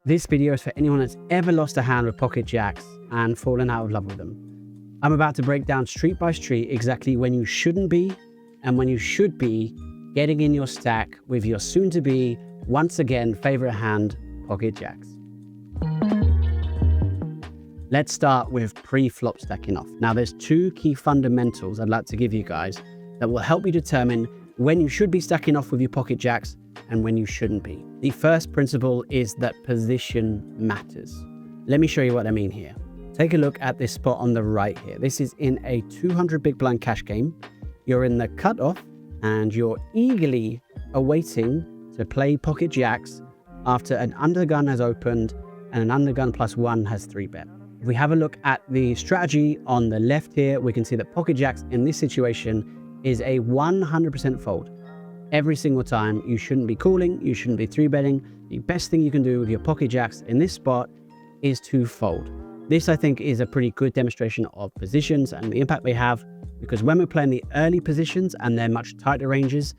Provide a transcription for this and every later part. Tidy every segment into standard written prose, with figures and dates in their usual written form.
This video is for anyone that's ever lost a hand with pocket jacks and fallen out of love with them. I'm about to break down street by street exactly when you shouldn't be and when you should be getting in your stack with your soon-to-be, once again, favorite hand, pocket jacks. Let's start with pre-flop stacking off. Now, there's two key fundamentals I'd like to give you guys that will help you determine when you should be stacking off with your pocket jacks and when you shouldn't be. The first principle is that position matters. Let me show you what I mean here. Take a look at this spot on the right here. This is in a 200 big blind cash game. You're in the cutoff and you're eagerly awaiting to play pocket jacks after an undergun has opened and an undergun +1 has 3-bet. If we have a look at the strategy on the left here, we can see that pocket jacks in this situation is a 100% fold. Every single time. You shouldn't be calling, you shouldn't be 3-betting. The best thing you can do with your pocket jacks in this spot is to fold. This, I think, is a pretty good demonstration of positions and the impact they have, because when we're playing the early positions and they're much tighter ranges,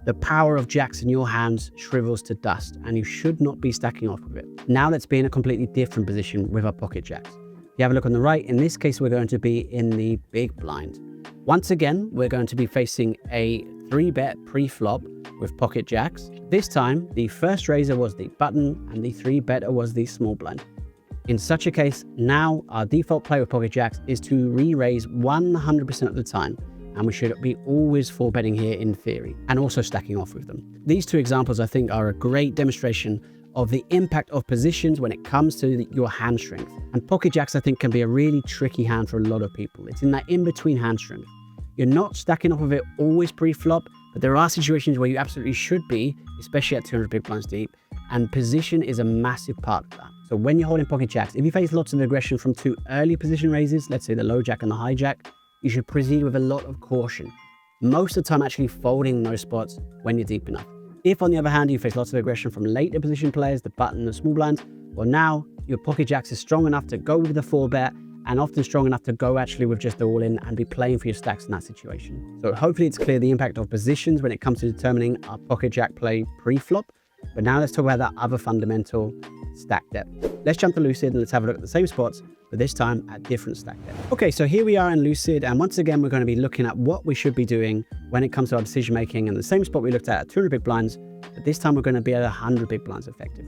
the power of jacks in your hands shrivels to dust and you should not be stacking off with it. Now let's be in a completely different position with our pocket jacks. If you have a look on the right, in this case, we're going to be in the big blind. Once again, we're going to be facing a 3-bet pre-flop with pocket jacks. This time, the first raiser was the button and the 3-better was the small blind. In such a case, now our default play with pocket jacks is to re-raise 100% of the time, and we should be always 4-betting here in theory, and also stacking off with them. These two examples, I think, are a great demonstration of the impact of positions when it comes to your hand strength. And pocket jacks, I think, can be a really tricky hand for a lot of people. It's in that in-between hand strength. You're not stacking off of it always pre-flop, but there are situations where you absolutely should be, especially at 200 big blinds deep, and position is a massive part of that. So when you're holding pocket jacks, if you face lots of aggression from two early position raises, let's say the low jack and the high jack, you should proceed with a lot of caution. Most of the time actually folding those spots when you're deep enough. If, on the other hand, you face lots of aggression from later position players, the button, the small blinds, well, now your pocket jacks is strong enough to go with the 4-bet, and often strong enough to go actually with just the all-in and be playing for your stacks in that situation. So hopefully it's clear the impact of positions when it comes to determining our pocket jack play pre-flop. But now let's talk about that other fundamental, stack depth. Let's jump to Lucid and let's have a look at the same spots, but this time at different stack depth. Okay, so here we are in Lucid, and once again, we're going to be looking at what we should be doing when it comes to our decision making, and the same spot we looked at 200 big blinds, but this time we're going to be at 100 big blinds effective.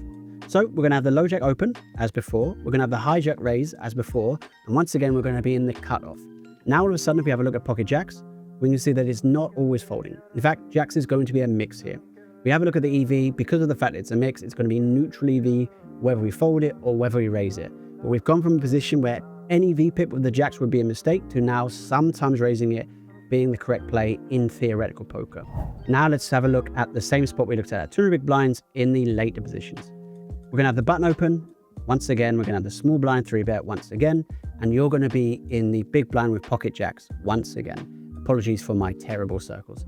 So we're going to have the low jack open as before, we're going to have the high jack raise as before, and once again, we're going to be in the cutoff. Now, all of a sudden, if we have a look at pocket jacks, we can see that it's not always folding. In fact, jacks is going to be a mix here. We have a look at the EV, because of the fact it's a mix, it's going to be neutral EV, whether we fold it or whether we raise it. But we've gone from a position where any VPIP with the jacks would be a mistake to now sometimes raising it being the correct play in theoretical poker. Now let's have a look at the same spot we looked at 200 big blinds in the later positions. We're going to have the button open. Once again, we're going to have the small blind 3-bet once again, and you're going to be in the big blind with pocket jacks once again. Apologies for my terrible circles.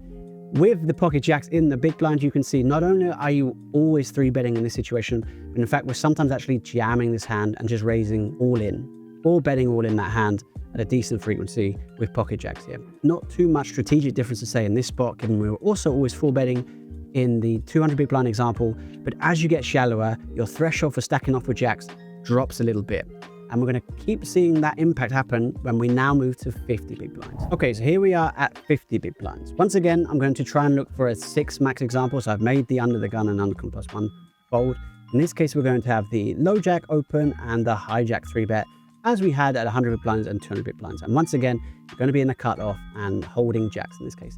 With the pocket jacks in the big blind, you can see not only are you always 3-betting in this situation, but in fact, we're sometimes actually jamming this hand and just raising all in, or betting all in that hand at a decent frequency with pocket jacks here. Not too much strategic difference to say in this spot, given we were also always 4-betting in the 200 big blind example, but as you get shallower, your threshold for stacking off with jacks drops a little bit. And we're going to keep seeing that impact happen when we now move to 50 big blinds. Okay, so here we are at 50 big blinds. Once again, I'm going to try and look for a 6 max example. So I've made the under the gun and undergun +1 fold. In this case, we're going to have the low jack open and the high jack 3-bet as we had at 100 big blinds and 200 big blinds. And once again, you're going to be in the cutoff and holding jacks in this case.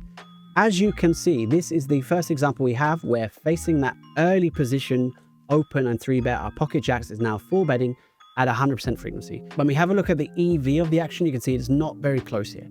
As you can see, this is the first example we have where facing that early position, open and 3-bet, our pocket jacks is now 4-betting at 100% frequency. When we have a look at the EV of the action, you can see it's not very close here.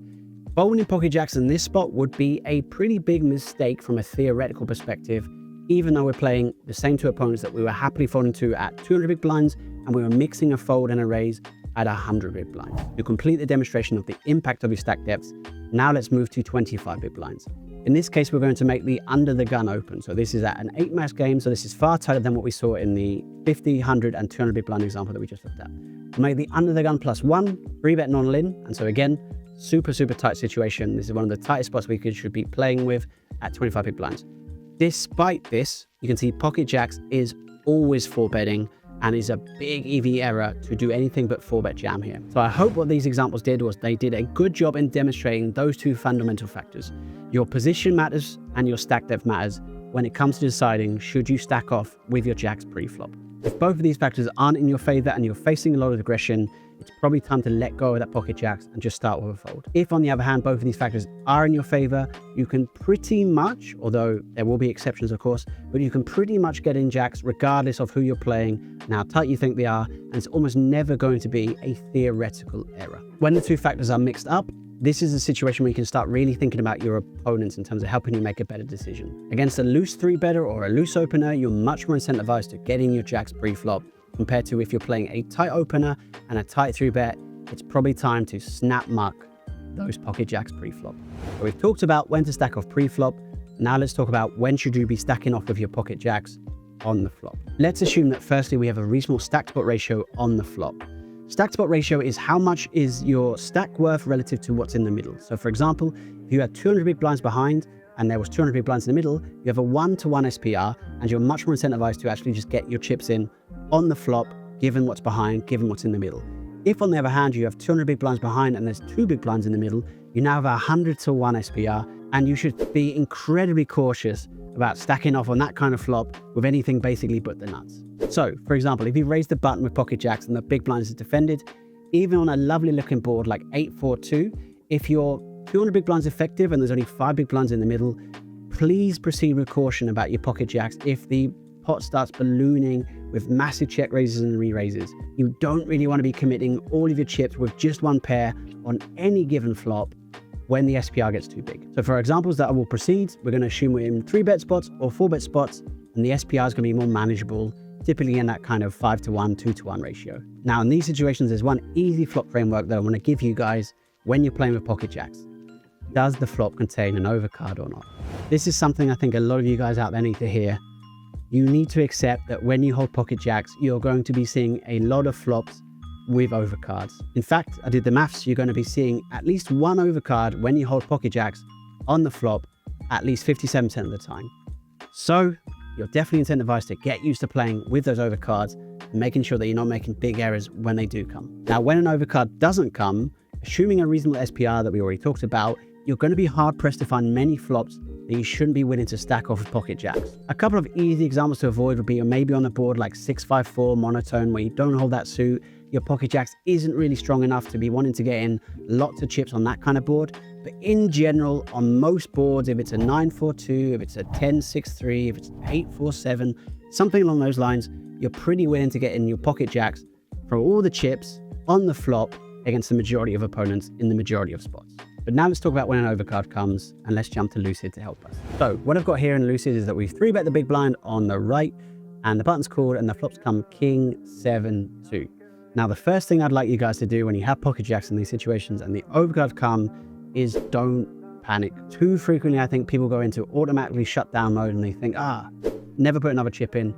Folding pocket jacks in this spot would be a pretty big mistake from a theoretical perspective, even though we're playing the same two opponents that we were happily folding to at 200 big blinds, and we were mixing a fold and a raise at 100 big blinds. To complete the demonstration of the impact of your stack depths, now let's move to 25 big blinds. In this case, we're going to make the under the gun open. So this is at an 8 max game. So this is far tighter than what we saw in the 50, 100 and 200 big blind example that we just looked at. We'll make the under the gun +1, 3-bet non-all-in. And so again, super tight situation. This is one of the tightest spots we should be playing with at 25 big blinds. Despite this, you can see pocket jacks is always 4-betting and is a big EV error to do anything but 4-bet jam here. So I hope what these examples did was they did a good job in demonstrating those two fundamental factors. Your position matters and your stack depth matters when it comes to deciding should you stack off with your jacks pre-flop. If both of these factors aren't in your favor and you're facing a lot of aggression, it's probably time to let go of that pocket jacks and just start with a fold. If, on the other hand, both of these factors are in your favor, you can pretty much, although there will be exceptions of course, but you can pretty much get in jacks regardless of who you're playing and how tight you think they are, and it's almost never going to be a theoretical error. When the two factors are mixed up, this is a situation where you can start really thinking about your opponents in terms of helping you make a better decision. Against a loose 3-better or a loose opener, you're much more incentivized to get in your jacks pre-flop compared to if you're playing a tight opener and a tight 3-bet, it's probably time to snap muck those pocket jacks pre-flop. So we've talked about when to stack off pre-flop. Now let's talk about when should you be stacking off with your pocket jacks on the flop. Let's assume that firstly we have a reasonable stack spot ratio on the flop. Stack spot ratio is how much is your stack worth relative to what's in the middle. So for example, if you had 200 big blinds behind and there was 200 big blinds in the middle, you have a 1-to-1 SPR and you're much more incentivized to actually just get your chips in on the flop, given what's behind, given what's in the middle. If on the other hand, you have 200 big blinds behind and there's 2 big blinds in the middle, you now have a 100-to-1 SPR, and you should be incredibly cautious about stacking off on that kind of flop with anything basically but the nuts. So, for example, if you raise the button with pocket jacks and the big blinds is defended, even on a lovely looking board like 8-4-2, if you're 200 big blinds effective and there's only 5 big blinds in the middle, please proceed with caution about your pocket jacks if the pot starts ballooning with massive check raises and re-raises. You don't really want to be committing all of your chips with just one pair on any given flop when the SPR gets too big. So for examples that I will proceed, we're going to assume we're in 3-bet spots or 4-bet spots, and the SPR is going to be more manageable, typically in that kind of 5-to-1, 2-to-1 ratio. Now in these situations, there's one easy flop framework that I want to give you guys when you're playing with pocket jacks. Does the flop contain an overcard or not? This is something I think a lot of you guys out there need to hear. You need to accept that when you hold pocket jacks, you're going to be seeing a lot of flops with overcards. In fact, I did the maths, you're going to be seeing at least one overcard when you hold pocket jacks on the flop at least 57% of the time. So you're definitely incentivized to get used to playing with those overcards and making sure that you're not making big errors when they do come. Now, when an overcard doesn't come, assuming a reasonable SPR that we already talked about, you're going to be hard pressed to find many flops that you shouldn't be willing to stack off with pocket jacks. A couple of easy examples to avoid would be maybe on a board like 6-5-4 monotone where you don't hold that suit, your pocket jacks isn't really strong enough to be wanting to get in lots of chips on that kind of board. But in general, on most boards, if it's a 9-4-2, if it's a 10-6-3, if it's 8-4-7, something along those lines, you're pretty willing to get in your pocket jacks for all the chips on the flop against the majority of opponents in the majority of spots. But now let's talk about when an overcard comes, and let's jump to Lucid to help us. So what I've got here in Lucid is that we've 3-bet the big blind on the right, and the button's called, and the flops come King 7-2. Now the first thing I'd like you guys to do when you have pocket jacks in these situations and the overcard come is don't panic. Too frequently I think people go into automatically shut down mode and they think, never put another chip in.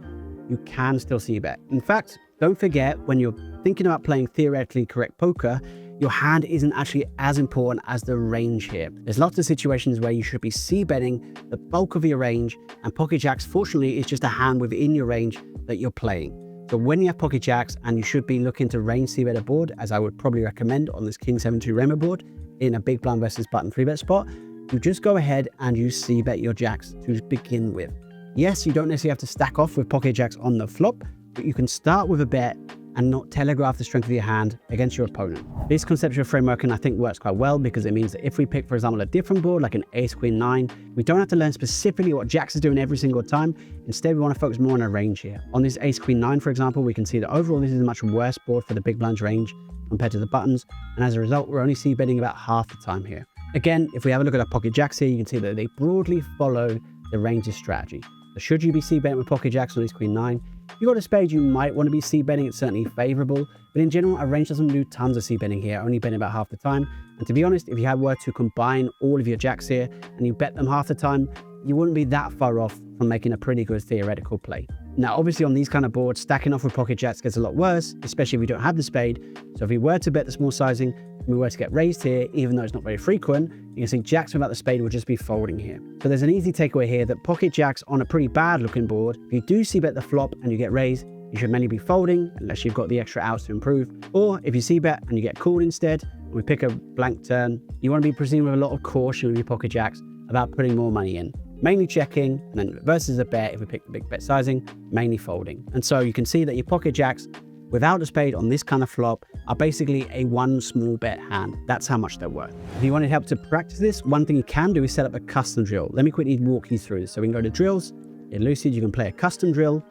You can still see bet. In fact, don't forget, when you're thinking about playing theoretically correct poker, your hand isn't actually as important as the range here. There's lots of situations where you should be c-betting the bulk of your range, and pocket jacks, fortunately, is just a hand within your range that you're playing. So when you have pocket jacks, and you should be looking to range c-bet a board, as I would probably recommend on this King 7-2 Remo board, in a big blind versus button 3-bet spot, you just go ahead and you c-bet your jacks to begin with. Yes, you don't necessarily have to stack off with pocket jacks on the flop, but you can start with a bet and not telegraph the strength of your hand against your opponent. This conceptual framework, I think, works quite well because it means that if we pick, for example, a different board like an ace queen 9, we don't have to learn specifically what jacks is doing every single time. Instead, we want to focus more on a range here. On this ace queen 9, for example, we can see that overall this is a much worse board for the big blinds range compared to the buttons, and as a result, we're only c-betting about half the time here. Again, if we have a look at our pocket jacks here, you can see that they broadly follow the range's strategy. So should you be c-betting with pocket jacks on ace queen 9? If you've got a spade, you might want to be c-betting. It's certainly favorable, but in general, a range doesn't do tons of c-betting here, only betting about half the time. And to be honest, if you were to combine all of your jacks here and you bet them half the time, you wouldn't be that far off from making a pretty good theoretical play. Now, obviously on these kind of boards, stacking off with pocket jacks gets a lot worse, especially if we don't have the spade. So if we were to bet the small sizing, and we were to get raised here, even though it's not very frequent, you can see jacks without the spade will just be folding here. So there's an easy takeaway here that pocket jacks on a pretty bad looking board, if you do c-bet the flop and you get raised, you should mainly be folding unless you've got the extra outs to improve. Or if you c-bet and you get called instead, and we pick a blank turn, you want to be proceeding with a lot of caution with your pocket jacks about putting more money in. Mainly checking, and then versus a bet if we pick the big bet sizing, mainly folding. And so you can see that your pocket jacks without a spade on this kind of flop are basically a one small bet hand. That's how much they're worth. If you wanted help to practice this, one thing you can do is set up a custom drill. Let me quickly walk you through this. So we can go to drills. In Lucid, you can play a custom drill.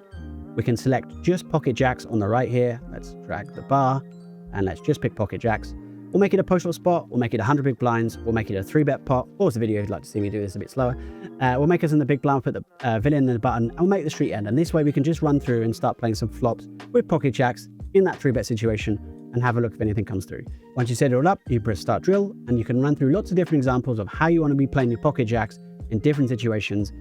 We can select just pocket jacks on the right here. Let's drag the bar and let's just pick pocket jacks. We'll make it a post-flop spot. We'll make it 100 big blinds. We'll make it a 3-bet pot. Pause the video if you'd like to see me do this a bit slower. We'll make us in the big blind, put the villain in the button, and we'll make the street end. And this way we can just run through and start playing some flops with pocket jacks in that 3-bet situation and have a look if anything comes through. Once you set it all up, you press start drill, and you can run through lots of different examples of how you want to be playing your pocket jacks in different situations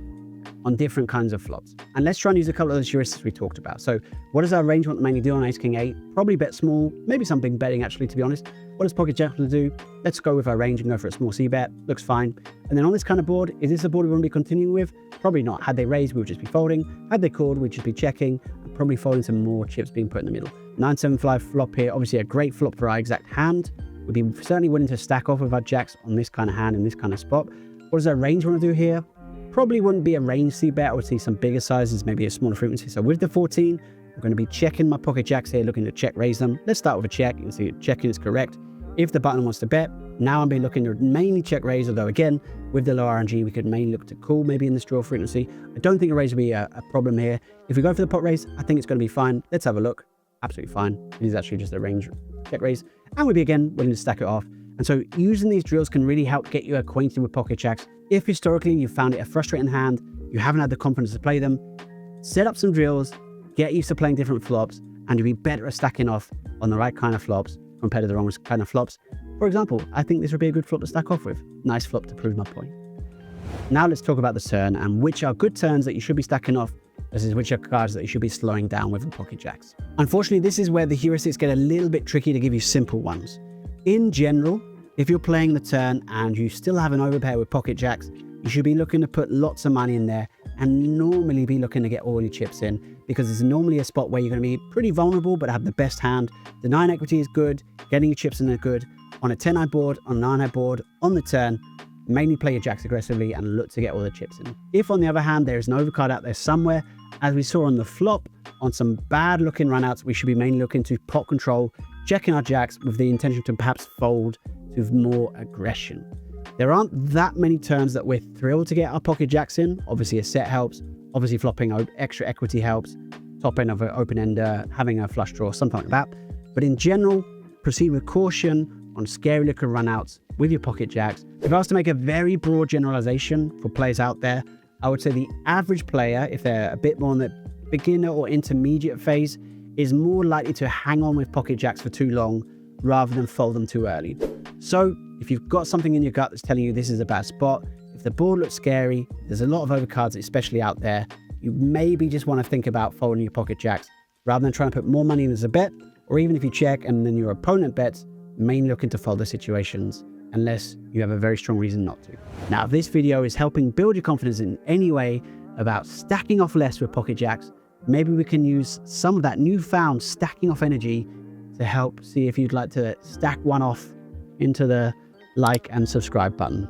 on different kinds of flops. And let's try and use a couple of those heuristics we talked about. So what does our range want to mainly do on ace king 8? Probably bet small, maybe some big betting actually, to be honest. What does pocket jack want to do? Let's go with our range and go for a small c-bet. Looks fine. And then on this kind of board, is this a board we want to be continuing with? Probably not. Had they raised, we would just be folding. Had they called, we'd just be checking, and probably folding some more chips being put in the middle. 9-7-5 flop here, obviously a great flop for our exact hand. We'd be certainly willing to stack off with our jacks on this kind of hand in this kind of spot. What does our range want to do here? Probably wouldn't be a range c-bet. I would see some bigger sizes, maybe a smaller frequency. So with the 14, I'm going to be checking my pocket jacks here, looking to check raise them. Let's start with a check. You can see checking is correct. If the button wants to bet, now I'm looking to mainly check raise, although again, with the low RNG, we could mainly look to call maybe in this draw frequency. I don't think a raise will be a problem here. If we go for the pot raise, I think it's going to be fine. Let's have a look. Absolutely fine. It is actually just a range check raise. And we'll be again willing to stack it off. And so using these drills can really help get you acquainted with pocket jacks. If historically you found it a frustrating hand, you haven't had the confidence to play them, set up some drills, get used to playing different flops, and you'll be better at stacking off on the right kind of flops compared to the wrong kind of flops. For example, I think this would be a good flop to stack off with. Nice flop to prove my point. Now let's talk about the turn and which are good turns that you should be stacking off versus which are cards that you should be slowing down with in pocket jacks. Unfortunately, this is where the heuristics get a little bit tricky to give you simple ones. In general, if you're playing the turn and you still have an overpair with pocket jacks, you should be looking to put lots of money in there and normally be looking to get all your chips in, because it's normally a spot where you're going to be pretty vulnerable but have the best hand. The 9 equity is good, getting your chips in are good. On a 10-eye board, on a 9-eye board, on the turn, mainly play your jacks aggressively and look to get all the chips in. If on the other hand there is an overcard out there somewhere, as we saw on the flop, on some bad looking runouts, we should be mainly looking to pot control, checking our jacks with the intention to perhaps fold to more aggression. There aren't that many turns that we're thrilled to get our pocket jacks in. Obviously a set helps, obviously flopping extra equity helps, top end of an open ender, having a flush draw, something like that. But in general, proceed with caution on scary looking runouts with your pocket jacks. If I was to make a very broad generalization for players out there, I would say the average player, if they're a bit more in the beginner or intermediate phase, is more likely to hang on with pocket jacks for too long rather than fold them too early. So if you've got something in your gut that's telling you this is a bad spot, if the board looks scary, there's a lot of overcards especially out there, you maybe just want to think about folding your pocket jacks rather than trying to put more money in as a bet, or even if you check and then your opponent bets, mainly looking to fold the situations unless you have a very strong reason not to. Now, if this video is helping build your confidence in any way about stacking off less with pocket jacks, maybe we can use some of that newfound stacking off energy to help see if you'd like to stack one off into the like and subscribe button.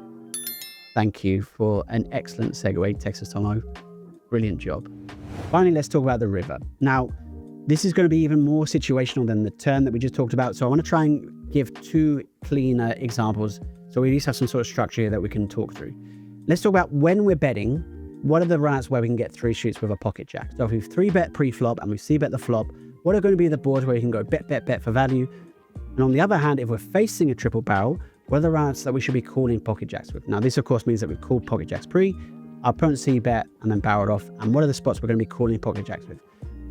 Thank you for an excellent segue, TexasTommo. Brilliant job. Finally, let's talk about the river. Now, this is going to be even more situational than the turn that we just talked about. So I want to try and give two cleaner examples so we at least have some sort of structure here that we can talk through. Let's talk about when we're betting, what are the runouts where we can get 3 shoots with a pocket jack? So if we've 3-bet pre-flop and we c-bet the flop, what are going to be the boards where you can go bet, bet, bet for value? And on the other hand, if we're facing a triple barrel, what are the runouts that we should be calling pocket jacks with? Now, this of course means that we've called pocket jacks pre, our opponent c-bet and then barreled off. And what are the spots we're going to be calling pocket jacks with?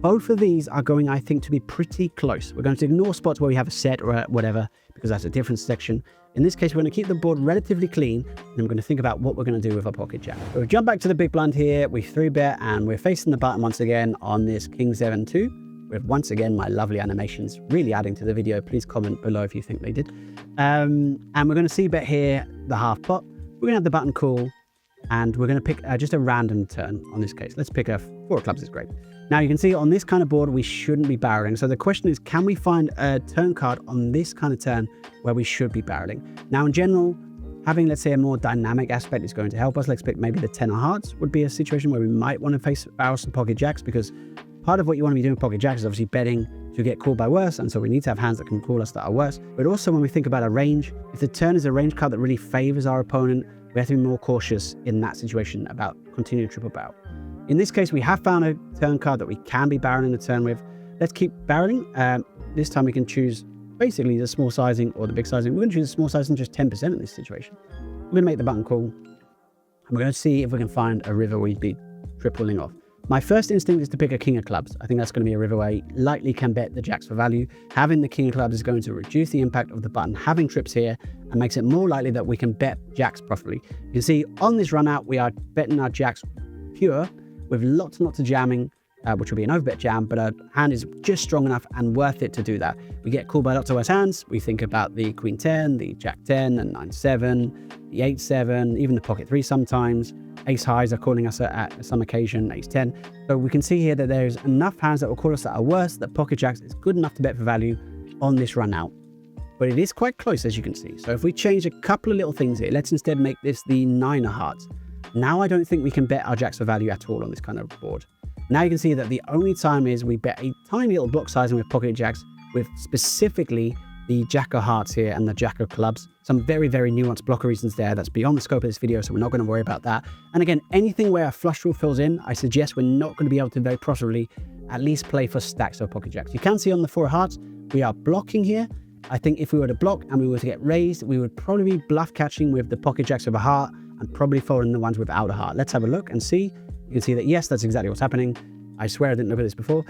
Both of these are going, I think, to be pretty close. We're going to ignore spots where we have a set or whatever, because that's a different section. In this case, we're going to keep the board relatively clean, and we're going to think about what we're going to do with our pocket jack. So we jump back to the big blind here, we 3-bet, and we're facing the button once again on this King 7-2. With once again my lovely animations really adding to the video. Please comment below if you think they did. And we're going to c-bet here the half pot. We're going to have the button call, and we're going to pick just a random turn on this case. Let's pick a 4 of clubs is great. Now you can see on this kind of board, we shouldn't be barreling. So the question is, can we find a turn card on this kind of turn where we should be barreling? Now in general, having, let's say, a more dynamic aspect is going to help us. Let's pick maybe the 10 of hearts would be a situation where we might want to face barrel some pocket jacks, because part of what you want to be doing with pocket jacks is obviously betting to get called by worse, and so we need to have hands that can call us that are worse. But also when we think about a range, if the turn is a range card that really favors our opponent, we have to be more cautious in that situation about continuing triple barrel. In this case, we have found a turn card that we can be barreling the turn with. Let's keep barreling. This time we can choose basically the small sizing or the big sizing. We're going to choose the small sizing, just 10% in this situation. We're going to make the button call, and we're going to see if we can find a river where you'd be tripling off. My first instinct is to pick a king of clubs. I think that's going to be a river where you likely can bet the jacks for value. Having the king of clubs is going to reduce the impact of the button having trips here and makes it more likely that we can bet jacks properly. You can see on this run out, we are betting our jacks pure with lots and lots of jamming, which will be an overbet jam, but our hand is just strong enough and worth it to do that. We get called by lots of worse hands. We think about the queen 10, the jack 10, and 9-7, the 8-7, even the pocket 3 sometimes. Ace highs are calling us at some occasion, ace 10. So we can see here that there's enough hands that will call us that are worse, that pocket jacks is good enough to bet for value on this run out. But it is quite close, as you can see. So if we change a couple of little things here, let's instead make this the 9 of hearts. Now I don't think we can bet our jacks for value at all on this kind of board. Now you can see that the only time is we bet a tiny little block sizing with pocket jacks, with specifically the jack of hearts here and the jack of clubs. Some very, very nuanced blocker reasons there. That's beyond the scope of this video, so we're not going to worry about that. And again, anything where a flush draw fills in, I suggest we're not going to be able to very profitably at least play for stacks of pocket jacks. You can see on the 4 of hearts, we are blocking here. I think if we were to block and we were to get raised, we would probably be bluff catching with the pocket jacks of a heart and probably folding the ones without a heart. Let's have a look and see. You can see that, yes, that's exactly what's happening. I swear I didn't look at this before.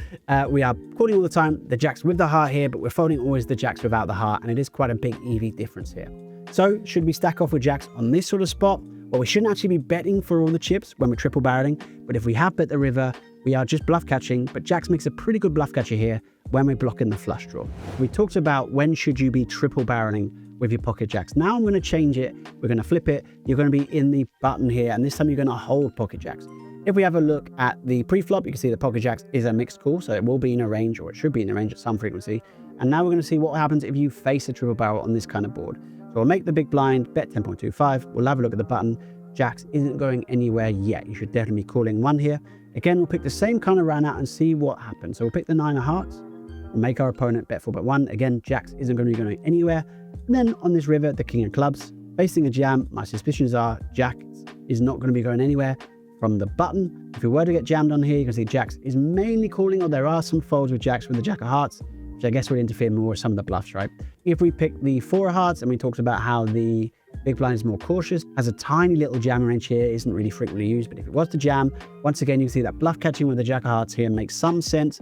We are calling all the time the jacks with the heart here, but we're folding always the jacks without the heart, and it is quite a big EV difference here. So should we stack off with jacks on this sort of spot? Well, we shouldn't actually be betting for all the chips when we're triple barreling, but if we have bet the river, we are just bluff catching, but jacks makes a pretty good bluff catcher here when we're blocking the flush draw. We talked about when should you be triple barreling with your pocket jacks. Now I'm going to change it. We're going to flip it. You're going to be in the button here, and this time you're going to hold pocket jacks. If we have a look at the pre-flop, you can see the pocket jacks is a mixed call, so it will be in a range, or it should be in a range at some frequency. And now we're going to see what happens if you face a triple barrel on this kind of board. So we'll make the big blind, bet 10.25. We'll have a look at the button. Jacks isn't going anywhere yet. You should definitely be calling 1 here. Again, we'll pick the same kind of run out and see what happens. So we'll pick the 9 of hearts. We'll make our opponent bet 4.1. Again, jacks isn't going to be going anywhere. And then on this river, the king of clubs. Facing a jam, my suspicions are jacks is not going to be going anywhere from the button. If we were to get jammed on here, you can see jacks is mainly calling, or there are some folds with jacks with the jack of hearts, which I guess would interfere more with some of the bluffs, right? If we pick the 4 of hearts, and we talked about how the big blind is more cautious, has a tiny little jam range here, isn't really frequently used, but if it was to jam, once again, you can see that bluff catching with the jack of hearts here makes some sense.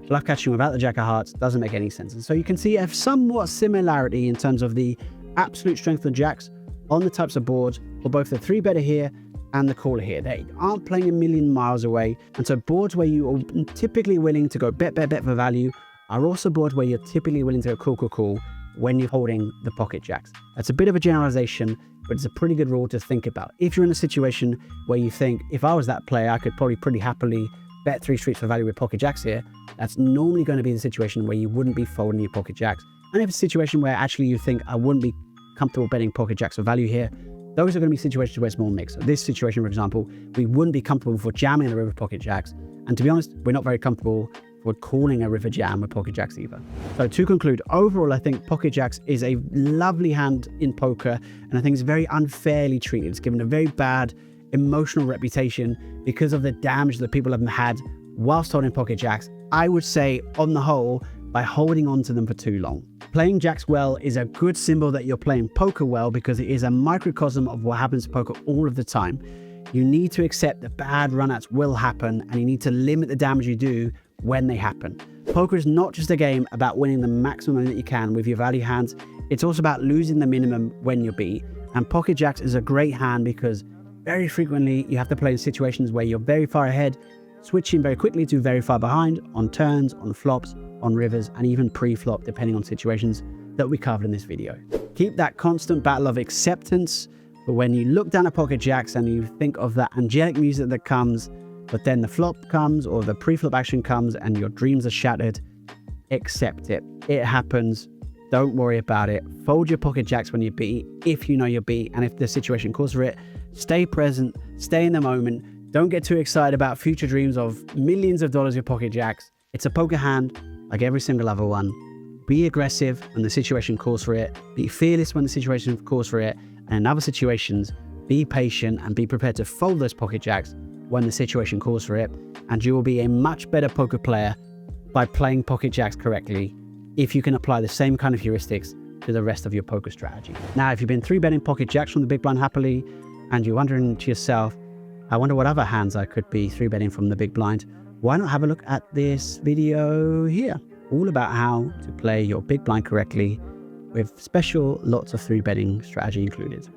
Bluff catching without the jack of hearts doesn't make any sense. And so you can see a somewhat similarity in terms of the absolute strength of jacks on the types of boards for both the 3-better here and the caller here. They aren't playing a million miles away. And so boards where you are typically willing to go bet for value are also boards where you're typically willing to go call when you're holding the pocket jacks. That's a bit of a generalization, but it's a pretty good rule to think about. If you're in a situation where you think, if I was that player, I could probably pretty happily bet 3 streets for value with pocket jacks here, that's normally going to be the situation where you wouldn't be folding your pocket jacks. And if it's a situation where actually you think I wouldn't be comfortable betting pocket jacks for value here, those are going to be situations where it's more mixed. So this situation, for example, we wouldn't be comfortable for jamming the river pocket jacks. And to be honest, we're not very comfortable for calling a river jam with pocket jacks either. So to conclude, overall, I think pocket jacks is a lovely hand in poker, and I think it's very unfairly treated. It's given a very bad emotional reputation because of the damage that people have had whilst holding pocket jacks. I would say, on the whole, by holding on to them for too long. Playing jacks well is a good symbol that you're playing poker well, because it is a microcosm of what happens to poker all of the time. You need to accept that bad runouts will happen, and you need to limit the damage you do when they happen. Poker is not just a game about winning the maximum that you can with your value hands, it's also about losing the minimum when you're beat. And pocket jacks is a great hand because very frequently you have to play in situations where you're very far ahead, switching very quickly to very far behind on turns, on flops, on rivers, and even pre-flop, depending on situations that we covered in this video. Keep that constant battle of acceptance, but when you look down at pocket jacks and you think of that angelic music that comes, But then the flop comes or the pre-flop action comes and your dreams are shattered. Accept it. It happens. Don't worry about it. Fold your pocket jacks when you beat, if you know you're beat, and if the situation calls for it. Stay present. Stay in the moment. Don't get too excited about future dreams of millions of dollars with pocket jacks. It's a poker hand, like every single other one. Be aggressive when the situation calls for it. Be fearless when the situation calls for it. And in other situations, be patient and be prepared to fold those pocket jacks when the situation calls for it. And you will be a much better poker player by playing pocket jacks correctly if you can apply the same kind of heuristics to the rest of your poker strategy. Now, if you've been 3-betting pocket jacks from the big blind happily and you're wondering to yourself, I wonder what other hands I could be 3-betting from the big blind, why not have a look at this video here, all about how to play your big blind correctly with special lots of 3-betting strategy included.